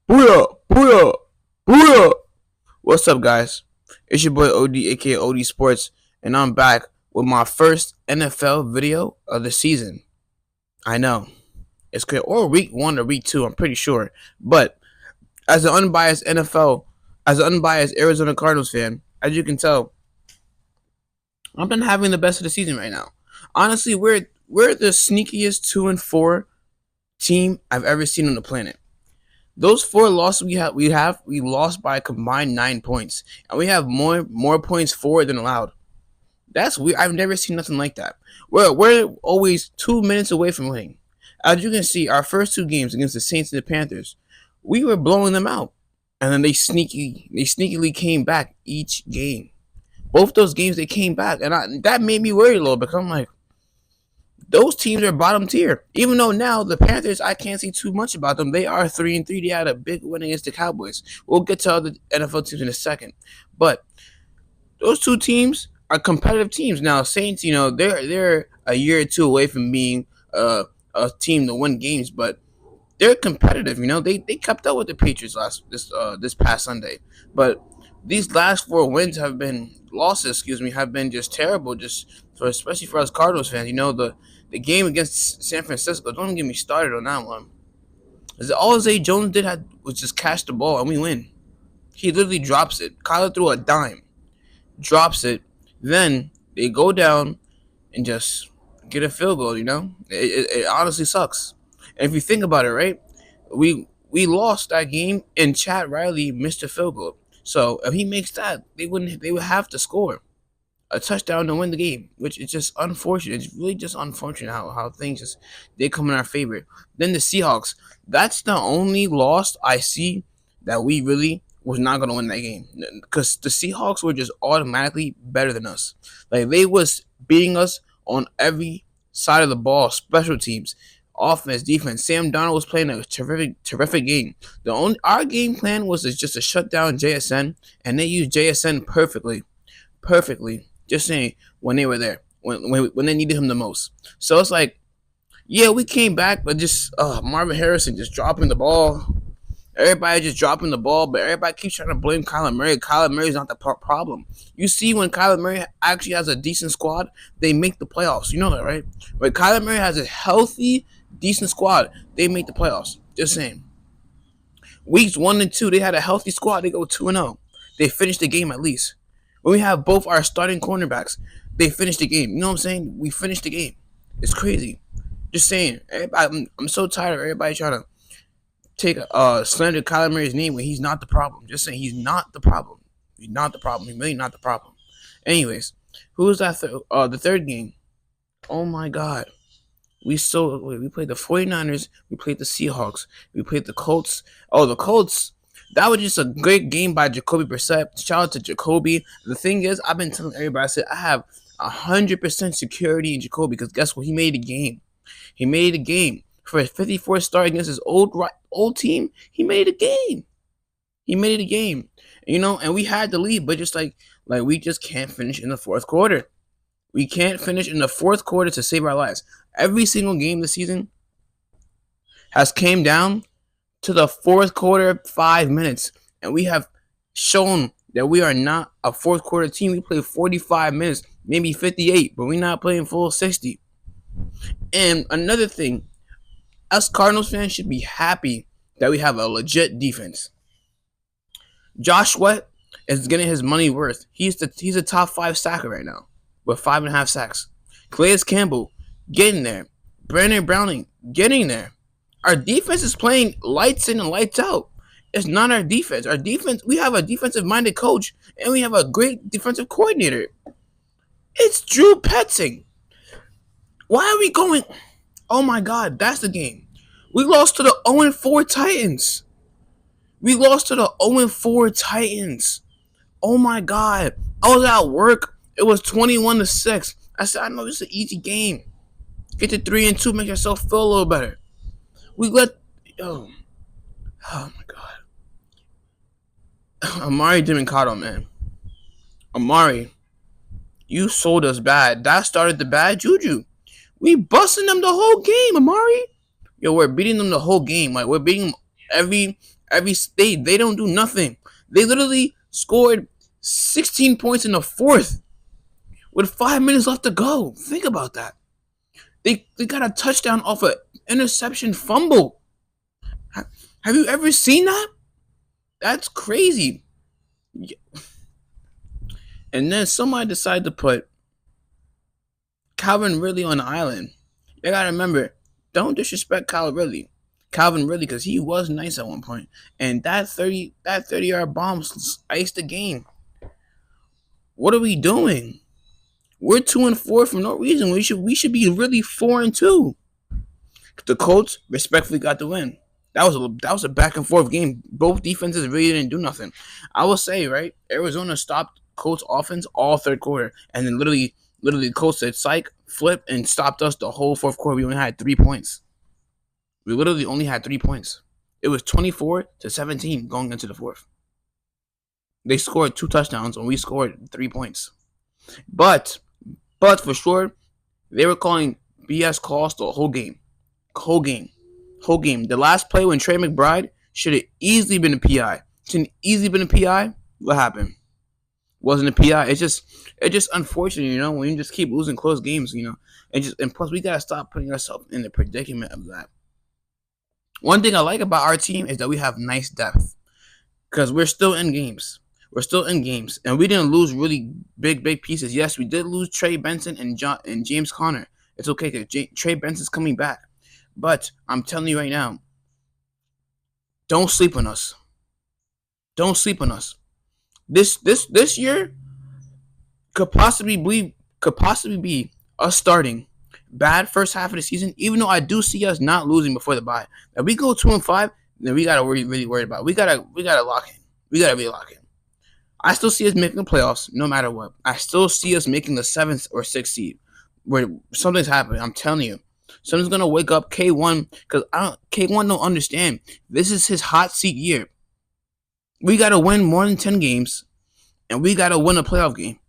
Booyah! Booyah! Booyah! What's up, guys? It's your boy OD, aka OD Sports, and I'm back with my first NFL video of the season. I know it's great, or week one or week two, I'm pretty sure. But as an unbiased as an unbiased Arizona Cardinals fan, as you can tell, I've been having the best of the season right now. Honestly, we're the sneakiest 2-4 team I've ever seen on the planet. Those four losses we lost by a combined 9 points, and we have more points for than allowed. That's weird. I've never seen nothing like that. We're always 2 minutes away from winning. As you can see, our first two games against the Saints and the Panthers, we were blowing them out, and then they sneakily came back each game. Both those games they came back, and that made me worry a little because I'm like, those teams are bottom tier. Even though now the Panthers, I can't see too much about them. They are 3-3. They had a big win against the Cowboys. We'll get to other NFL teams in a second, but those two teams are competitive teams. Now Saints, they're a year or two away from being a team to win games, but they're competitive. They kept up with the Patriots this past Sunday, but these last four losses, have been just terrible. Especially for us Cardinals fans. The game against San Francisco. Don't get me started on that one. All Zay Jones did was just catch the ball and we win. He literally drops it. Kyler threw a dime, drops it. Then they go down and just get a field goal. It honestly sucks. And if you think about it, right, we lost that game and Chad Riley missed a field goal. So if he makes that, they would have to score a touchdown to win the game, which is just unfortunate. It's really just unfortunate how things they come in our favor. Then the Seahawks. That's the only loss I see that we really was not gonna win that game, because the Seahawks were just automatically better than us. Like, they was beating us on every side of the ball, special teams, offense, defense. Sam Darnold was playing a terrific game. Our game plan was just to shut down JSN, and they used JSN perfectly. Just saying, when they were there, when they needed him the most. So it's like, yeah, we came back, but just Marvin Harrison just dropping the ball. Everybody just dropping the ball, but everybody keeps trying to blame Kyler Murray. Kyler Murray's not the problem. You see, when Kyler Murray actually has a decent squad, they make the playoffs. You know that, right? When Kyler Murray has a healthy, decent squad, they make the playoffs. Just saying. Weeks 1 and 2, they had a healthy squad. They go 2-0. They finish the game at least. When we have both our starting cornerbacks, they finish the game. You know what I'm saying? We finished the game. It's crazy. Just saying. I'm so tired of everybody trying to take slander Kyler Murray's name when he's not the problem. Just saying, he's not the problem. He's not the problem. He's really not the problem. Anyways, who was that? The third game. Oh my God. We played the 49ers. We played the Seahawks. We played the Colts. Oh, the Colts. That was just a great game by Jacoby Brissett. Shout out to Jacoby. The thing is, I've been telling everybody, I said, I have 100% security in Jacoby, because guess what? He made a game. He made a game. For his 54th start against his old team, he made a game. He made a game. And we had the lead, but just like we just can't finish in the fourth quarter. We can't finish in the fourth quarter to save our lives. Every single game this season has came down to the fourth quarter, 5 minutes, and we have shown that we are not a fourth quarter team. We play 45 minutes, maybe 58, but we're not playing full 60. And another thing, us Cardinals fans should be happy that we have a legit defense. Josh Sweat is getting his money worth. He's a top 5 sacker right now with 5.5 sacks. Calais Campbell getting there. Brandon Browning getting there. Our defense is playing lights in and lights out. It's not our defense. Our defense, we have a defensive-minded coach, and we have a great defensive coordinator. It's Drew Petzing. Why are we going? Oh my God, that's the game. We lost to the 0-4 Titans. Oh my God. I was at work. It was 21-6. I said, I know this is an easy game. Get to 3-2, make yourself feel a little better. Oh my God. Amari Demercado, man. Amari, you sold us bad. That started the bad juju. We busting them the whole game, Amari. Yo, we're beating them the whole game. Like, we're beating them They don't do nothing. They literally scored 16 points in the fourth with 5 minutes left to go. Think about that. They got a touchdown off an interception fumble. Have you ever seen that? That's crazy. And then somebody decided to put Calvin Ridley on the island. You gotta remember, don't disrespect Calvin Ridley, because he was nice at one point. And that 30-yard bomb iced the game. What are we doing? We're 2-4 for no reason. We should be really 4-2. The Colts respectfully got the win. That was a back and forth game. Both defenses really didn't do nothing. I will say, right, Arizona stopped Colts offense all third quarter, and then literally Colts said psych, flip, and stopped us the whole fourth quarter. We only had 3 points. We literally only had 3 points. It was 24-17 going into the fourth. They scored 2 touchdowns and we scored 3 points. But for sure, they were calling BS calls the whole game. Whole game. The last play when Trey McBride should have easily been a PI. What happened? Wasn't a PI. It's just unfortunate, when you just keep losing close games, and plus we gotta stop putting ourselves in the predicament of that. One thing I like about our team is that we have nice depth, because we're still in games. And we didn't lose really big pieces. Yes, we did lose Trey Benson and James Conner. It's okay because Trey Benson's coming back. But I'm telling you right now, don't sleep on us. This year could possibly be us starting bad first half of the season. Even though I do see us not losing before the bye. If we go 2-5, then we gotta really worry about it. We gotta lock in. We gotta really lock in. I still see us making the playoffs no matter what. I still see us making the 7th or 6th seed. Where something's happening. I'm telling you. Someone's gonna wake up K1, because K1 don't understand. This is his hot seat year. We gotta win more than 10 games, and we gotta win a playoff game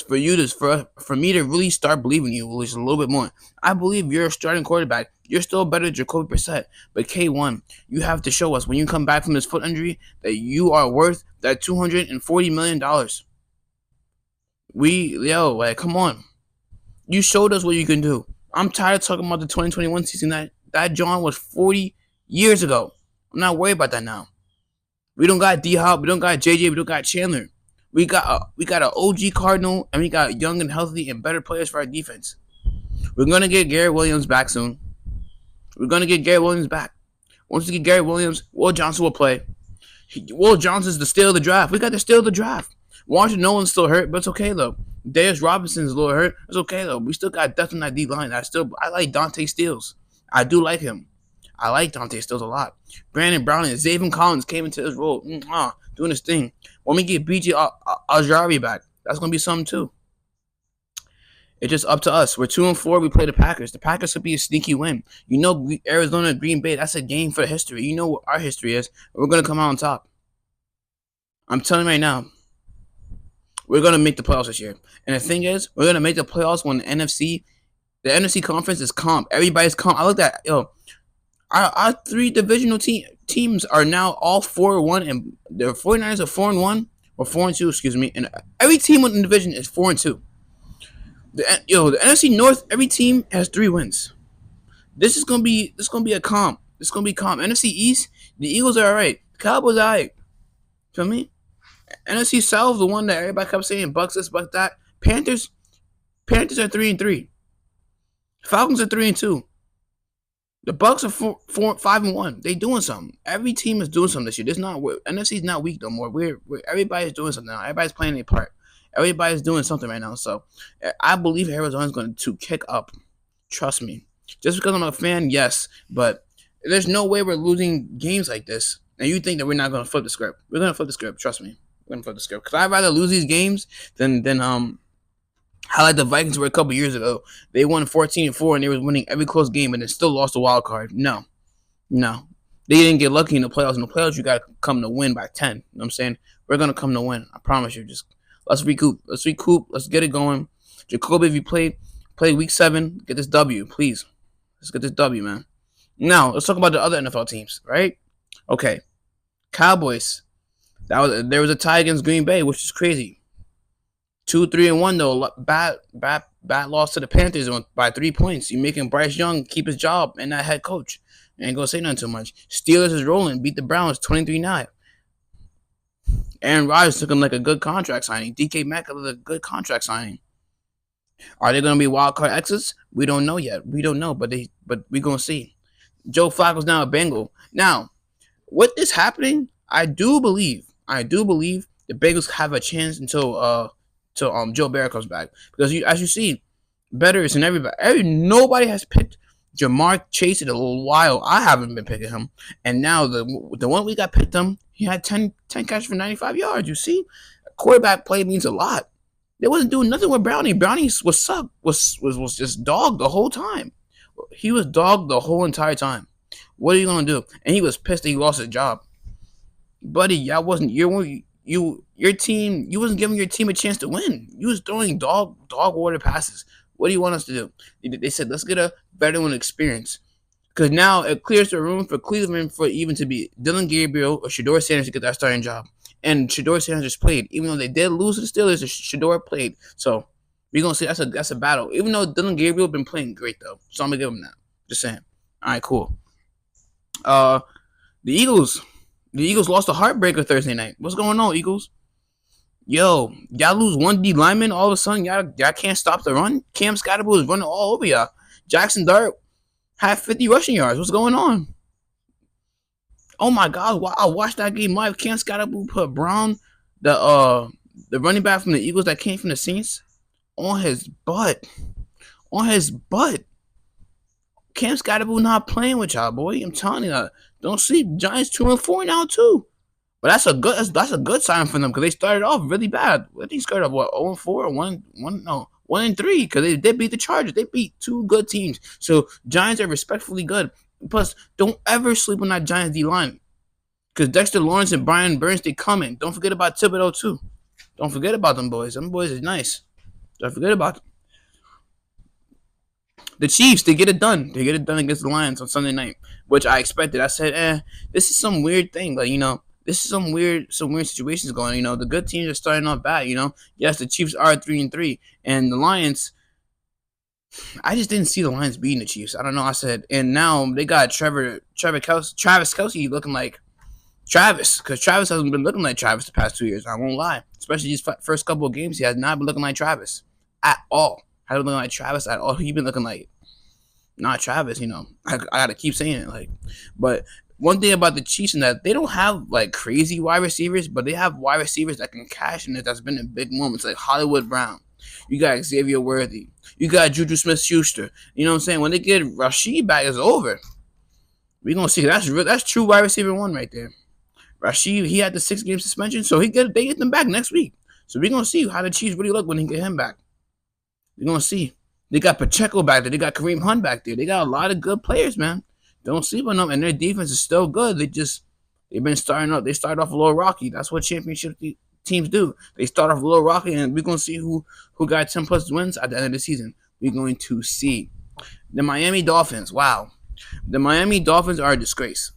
for me to really start believing you just a little bit more. I believe you're a starting quarterback. You're still better than Jacoby Brissett, but K1, you have to show us when you come back from this foot injury that you are worth that $240 million. Come on. You showed us what you can do. I'm tired of talking about the 2021 season that John was 40 years ago. I'm not worried about that now. We don't got D-Hop, we don't got JJ, we don't got Chandler. We got an OG Cardinal, and we got young and healthy and better players for our defense. We're gonna get Garrett Williams back soon. Once we get Garrett Williams, Will Johnson will play. Will Johnson's the steal of the draft. We got the steal of the draft. Washington Nolan's still hurt, but it's okay though. Darius Robinson's a little hurt. It's okay though. We still got depth on that D line. I like Dante Stills. I do like him. I like Dante Stills a lot. Brandon Brown and Zaven Collins came into this role, doing his thing. When we get BJ Ajayi back, that's gonna be something too. It's just up to us. We're 2-4. We play the Packers. The Packers could be a sneaky win. Arizona, Green Bay. That's a game for history. You know what our history is. We're gonna come out on top. I'm telling you right now. We're gonna make the playoffs this year. And the thing is, we're gonna make the playoffs when the NFC conference is calm. Everybody's calm. I looked at our 3 divisional teams are now all 4-1, and the 49ers are 4-1 or 4-2. Excuse me. And every team in the division is 4-2. The NFC North, every team has 3 wins. This is gonna be a calm. It's gonna be calm. NFC East, the Eagles are alright. The Cowboys are alright. Feel me? NFC South, the one that everybody kept saying, Bucks this, Bucks that. Panthers are 3-3. Falcons are 3-2. The Bucks are 5-1. They doing something. Every team is doing something this year. NFC's not weak no more. Everybody's doing something now. Everybody's playing their part. Everybody's doing something right now. So I believe Arizona's going to kick up. Trust me. Just because I'm a fan, yes. But there's no way we're losing games like this. And you think that we're not going to flip the script. We're going to flip the script. Trust me. We're going to flip the script. Because I'd rather lose these games than how like the Vikings were a couple years ago. They won 14-4 and they were winning every close game and they still lost the wild card. No. They didn't get lucky in the playoffs. In the playoffs, you got to come to win by 10. You know what I'm saying? We're going to come to win. I promise you. Just let's recoup. Let's get it going. Jacoby, if you play week 7, get this W, please. Let's get this W, man. Now, let's talk about the other NFL teams, right? Okay. Cowboys. There was a tie against Green Bay, which is crazy. 2-3-1 though. Bad loss to the Panthers by 3 points. You making Bryce Young keep his job and that head coach. Ain't gonna say nothing too much. Steelers is rolling. Beat the Browns 23-9. Aaron Rodgers looking like a good contract signing. DK Metcalf is a good contract signing. Are they gonna be wild card exits? We don't know yet. We don't know, but we gonna see. Joe Flacco's now a Bengal. Now, with this happening, I do believe the Bengals have a chance until Joe Barry comes back, because as you see, bettors and nobody has picked Jamar Chase in a little while. I haven't been picking him, and now the one we got picked him, he had 10 catches for 95 yards. You see, quarterback play means a lot. They wasn't doing nothing with Brownie. Brownie was just dog the whole time. He was dog the whole entire time. What are you gonna do? And he was pissed that he lost his job, buddy. Y'all wasn't your team. You wasn't giving your team a chance to win. You was throwing dog water passes. What do you want us to do? They said let's get a veteran experience, because now it clears the room for Cleveland for even to be Dylan Gabriel or Shedeur Sanders to get that starting job. And Shedeur Sanders just played, even though they did lose to the Steelers. Shedeur played, so we're gonna see that's a battle. Even though Dylan Gabriel been playing great though, so I'm gonna give him that. Just saying. All right, cool. The Eagles lost a heartbreaker Thursday night. What's going on, Eagles? Yo, y'all lose one D lineman, all of a sudden y'all can't stop the run. Cam Scottaboo is running all over y'all. Jackson Dart had 50 rushing yards. What's going on? Oh my God! I watched that game live. Cam Scottaboo put Brown, the running back from the Eagles that came from the Saints, on his butt. Cam Scottaboo not playing with y'all, boy. I'm telling you, don't sleep. Giants 2-4 now too. But that's a good sign for them, because they started off really bad. I think started off 0-4, 1-3, because they did beat the Chargers. They beat two good teams. So Giants are respectfully good. Plus, don't ever sleep on that Giants D line, because Dexter Lawrence and Brian Burns, they coming. Don't forget about Thibodeau too. Don't forget about them boys. Them boys is nice. Don't forget about them. The Chiefs, they get it done. They get it done against the Lions on Sunday night, which I expected. I said, this is some weird thing, but this is some weird situations going. The good teams are starting off bad. Yes, the Chiefs are 3-3, and the Lions. I just didn't see the Lions beating the Chiefs. I don't know. I said, and now they got Travis Kelce looking like Travis, because Travis hasn't been looking like Travis the past 2 years. I won't lie. Especially these first couple of games, he has not been looking like Travis at all. Hasn't been looking like Travis at all. He's been looking like not Travis. I gotta keep saying it. But one thing about the Chiefs is that they don't have crazy wide receivers, but they have wide receivers that can cash in it. That's been in big moments, like Hollywood Brown. You got Xavier Worthy. You got Juju Smith-Schuster. You know what I'm saying? When they get Rashid back, it's over. We're going to see. That's true wide receiver one right there. Rashid, he had the 6-game suspension, so they get them back next week. So we're going to see how the Chiefs really look when they get him back. We're going to see. They got Pacheco back there. They got Kareem Hunt back there. They got a lot of good players, man. Don't sleep on them, and their defense is still good. They've been starting up. They started off a little rocky. That's what championship teams do. They start off a little rocky, and we're going to see who got 10+ wins at the end of the season. We're going to see. The Miami Dolphins. Wow. The Miami Dolphins are a disgrace.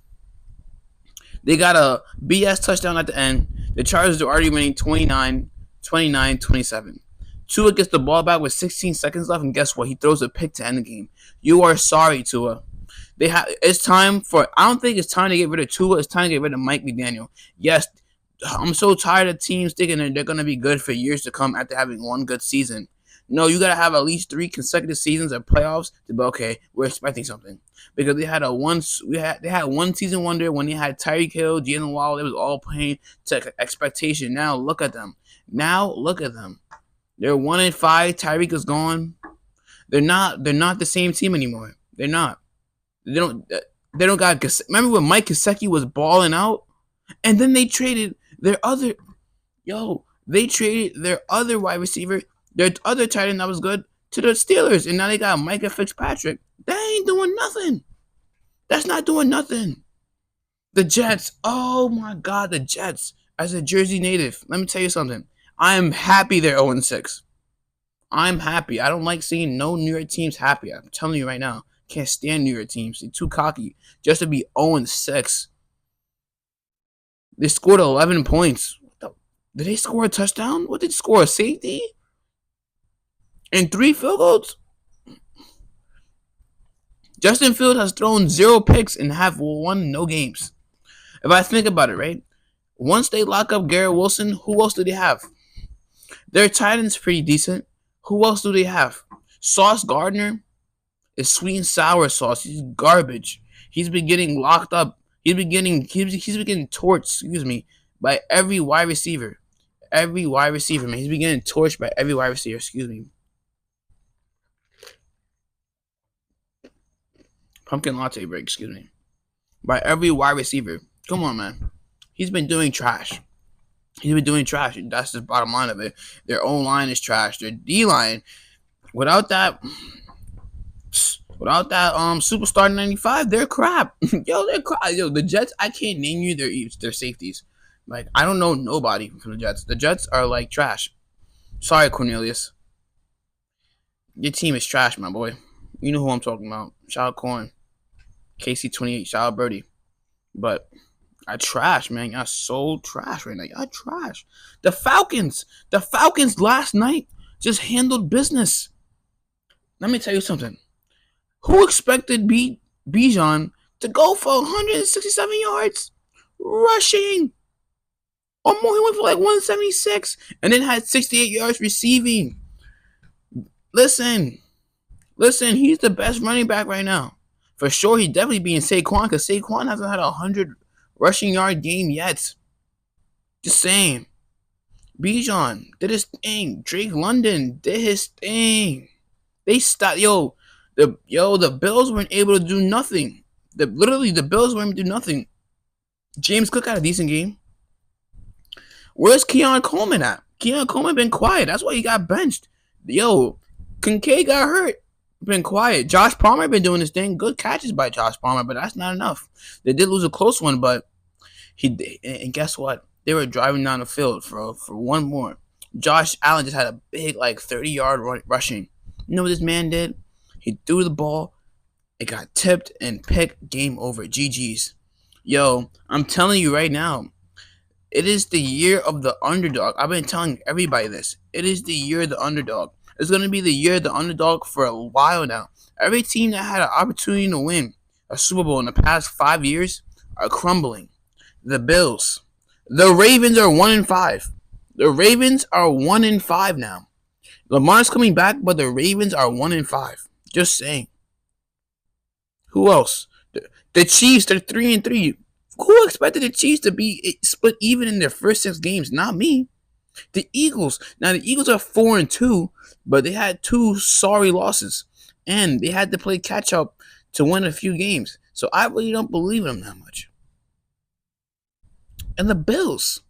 They got a BS touchdown at the end. The Chargers are already winning 29-27. Tua gets the ball back with 16 seconds left, and guess what? He throws a pick to end the game. You are sorry, Tua. It's time for. I don't think it's time to get rid of Tua. It's time to get rid of Mike McDaniel. Yes, I'm so tired of teams thinking that they're gonna be good for years to come after having one good season. No, you gotta have at least 3 consecutive seasons of playoffs to be okay. We're expecting something, because they had one season wonder when they had Tyreek Hill, Jalen Waddle. It was all playing to expectation. Now look at them. They're 1-5. Tyreek is gone. They're not the same team anymore. They're not. They don't got. Remember when Mike Gesicki was balling out, and then they traded their other wide receiver, their other tight end that was good, to the Steelers, and now they got Micah Fitzpatrick. They ain't doing nothing. That's not doing nothing. The Jets. Oh my God, the Jets. As a Jersey native, let me tell you something. I am happy they're 0-6. I'm happy. I don't like seeing no New York teams happy. I'm telling you right now. Can't stand New York teams. They're too cocky just to be 0-6. They scored 11 points. Did they score a touchdown? What did they score? A safety? And 3 field goals? Justin Fields has thrown 0 picks and have won no games. If I think about it, right? Once they lock up Garrett Wilson, who else do they have? Their tight end's pretty decent. Who else do they have? Sauce Gardner is sweet and sour sauce. He's garbage. He's been getting locked up. He's been getting torched, by every wide receiver. Every wide receiver, man. He's been getting torched by every wide receiver, Pumpkin latte break, By every wide receiver. Come on, man. He's been doing trash. That's the bottom line of it. Their O line is trash. Their D line, without that superstar 95, they're crap. They're crap. The Jets, I can't name you their safeties. Like, I don't know nobody from the Jets. The Jets are like trash. Sorry, Cornelius. Your team is trash, my boy. You know who I'm talking about. Shout out Corn. KC28. Shout out Birdie. But I trash, man. Y'all so trash right now. Y'all trash. The Falcons last night just handled business. Let me tell you something. Who expected Bijan to go for 167 yards rushing? Or more, he went for like 176 and then had 68 yards receiving. Listen, he's the best running back right now. For sure, he's definitely being Saquon because Saquon hasn't had a 100 rushing yard game yet. Just saying. Bijan did his thing. Drake London did his thing. They stopped. The Bills weren't able to do nothing. The Bills weren't able to do nothing. James Cook had a decent game. Where's Keon Coleman at? Keon Coleman been quiet. That's why he got benched. Kincaid got hurt. Been quiet. Josh Palmer been doing his thing. Good catches by Josh Palmer, but that's not enough. They did lose a close one, but and guess what? They were driving down the field for one more. Josh Allen just had a big 30-yard rushing. You know what this man did? He threw the ball. It got tipped and picked. Game over. GG's. I'm telling you right now, it is the year of the underdog. I've been telling everybody this. It is the year of the underdog. It's going to be the year of the underdog for a while now. Every team that had an opportunity to win a Super Bowl in the past 5 years are crumbling. The Bills. The Ravens are 1-5. The Ravens are 1-5 now. Lamar's coming back, but the Ravens are 1-5. Just saying. Who else? The Chiefs, they're 3-3. Who expected the Chiefs to be split even in their first 6 games? Not me. The Eagles. Now, the Eagles are 4-2, but they had 2 sorry losses. And they had to play catch-up to win a few games. So I really don't believe in them that much. And the Bills.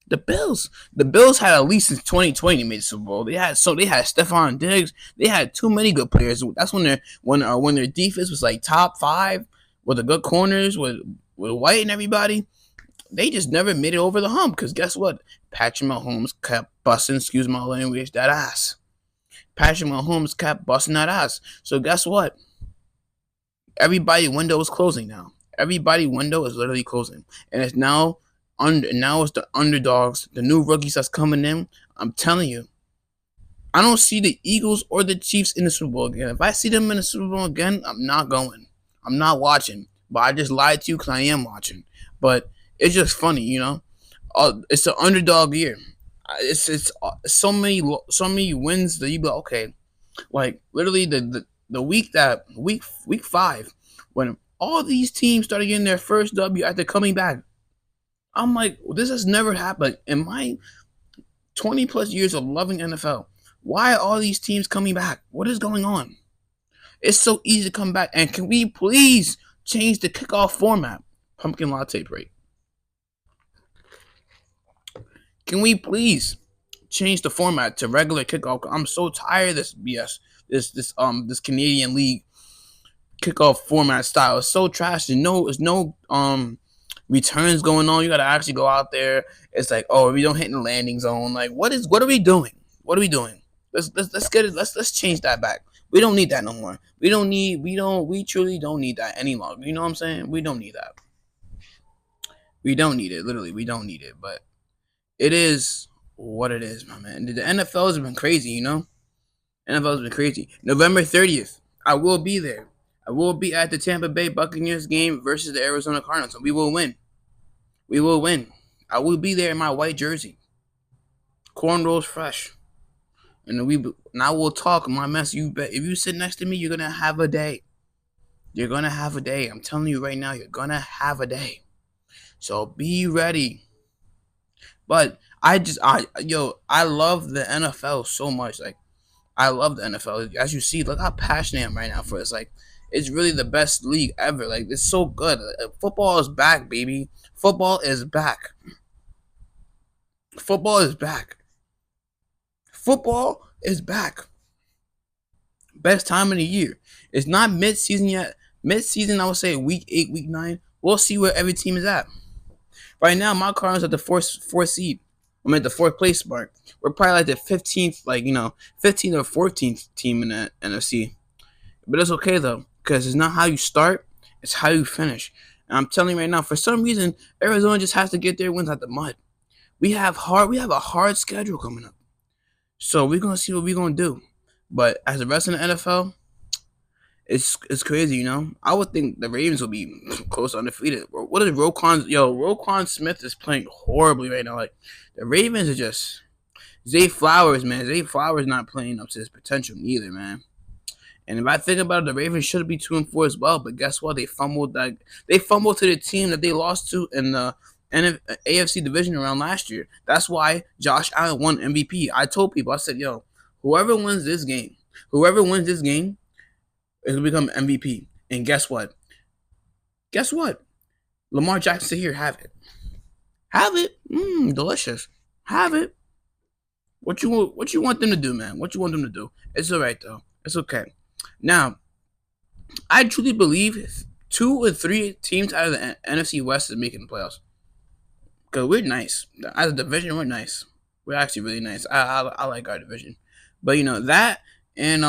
The Bills had at least since 2020 made the Super Bowl. They had Stephon Diggs. They had too many good players. That's when their defense was like top 5 with the good corners with White and everybody. They just never made it over the hump because guess what? Patrick Mahomes kept busting, excuse my language, that ass. Patrick Mahomes kept busting that ass. So guess what? Everybody's window is closing now. Everybody's window is literally closing, and it's now it's the underdogs, the new rookies that's coming in. I'm telling you, I don't see the Eagles or the Chiefs in the Super Bowl again. If I see them in the Super Bowl again, I'm not going. I'm not watching. But I just lied to you because I am watching. But it's just funny, it's the underdog year. It's so many wins that you be like, okay, like literally the week 5 when all these teams started getting their first W after coming back. I'm like, this has never happened in my 20 plus years of loving NFL. Why are all these teams coming back? What is going on? It's so easy to come back. And can we please change the kickoff format? Pumpkin latte break. Can we please change the format to regular kickoff? I'm so tired of this BS. This Canadian League kickoff format style. It's so trash. There's no returns going on. You gotta actually go out there. It's like, oh, we don't hit in the landing zone. Like, what are we doing? What are we doing? Let's get it. Let's change that back. We don't need that no more. We truly don't need that any longer. You know what I'm saying? We don't need that. We don't need it. Literally, we don't need it. But it is what it is, my man. The NFL has been crazy, you know. NFL has been crazy. November 30th, I will be there. I will be at the Tampa Bay Buccaneers game versus the Arizona Cardinals, and we will win. We will win. I will be there in my white jersey, cornrows fresh, and I will talk my mess. You bet. If you sit next to me, you're gonna have a day. You're gonna have a day. I'm telling you right now, you're gonna have a day. So be ready. But I love the NFL so much. Like, I love the NFL. As you see, look how passionate I am right now for this. Like, it's really the best league ever. Like, it's so good. Football is back, baby. Football is back. Football is back. Football is back. Best time of the year. It's not mid-season yet. Mid-season, I would say week 8, week 9. We'll see where every team is at. Right now, my Cardinals at the fourth seed. I'm at the fourth place mark. We're probably like the 15th, 15th or 14th team in the NFC. But it's okay though, because it's not how you start, it's how you finish. And I'm telling you right now, for some reason, Arizona just has to get their wins out the mud. We have a hard schedule coming up. So we're gonna see what we're gonna do. But as the rest of the NFL, it's crazy, you know. I would think the Ravens will be close to undefeated. What is Roquan Smith is playing horribly right now. Like, the Ravens are just Zay Flowers, man. Zay Flowers not playing up to his potential neither, man. And if I think about it, the Ravens should be 2-4 as well. But guess what? They fumbled to the team that they lost to in the AFC division round last year. That's why Josh Allen won MVP. I told people, I said, yo, whoever wins this game is gonna become MVP. And guess what? Lamar Jackson said, here, have it. Have it. Delicious. Have it. What you want them to do, man? What you want them to do? It's all right though. It's okay. Now, I truly believe 2 or 3 teams out of the NFC West is making the playoffs. Because we're nice. As a division, we're nice. We're actually really nice. I like our division. But, you know, that and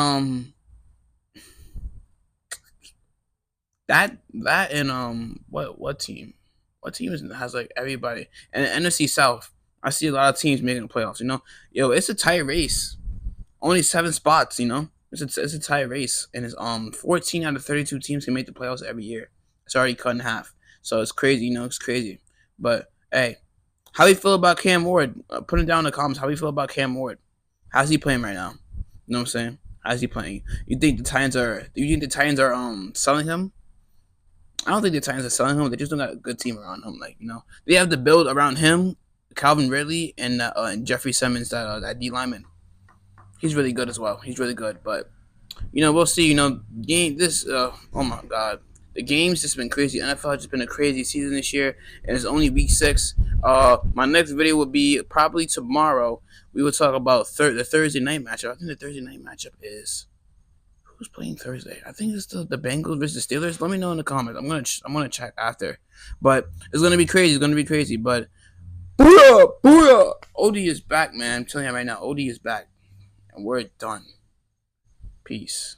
what team? What team has like everybody? And the NFC South, I see a lot of teams making the playoffs, you know? Yo, it's a tight race. Only 7 spots, you know? It's a tight race, and it's 14 out of 32 teams can make the playoffs every year. It's already cut in half, so it's crazy, you know. It's crazy. But hey, how do you feel about Cam Ward? Put it down in the comments. How do you feel about Cam Ward? How's he playing right now? You know what I'm saying? How's he playing? You think the Titans are? Do you think the Titans are selling him? I don't think the Titans are selling him. They just don't got a good team around him. Like, you know, they have to build around him, Calvin Ridley, and Jeffrey Simmons, that D lineman. He's really good as well. He's really good, but you know, we'll see. You know, oh my god, the game's just been crazy. NFL has just been a crazy season this year, and it's only week 6. My next video will be probably tomorrow. We will talk about the Thursday night matchup. I think the Thursday night matchup is who's playing Thursday. I think it's the Bengals versus the Steelers. Let me know in the comments. I'm gonna check after, but it's gonna be crazy. It's gonna be crazy. But booyah, booyah! OD is back, man. I'm telling you right now, OD is back. And we're done. Peace.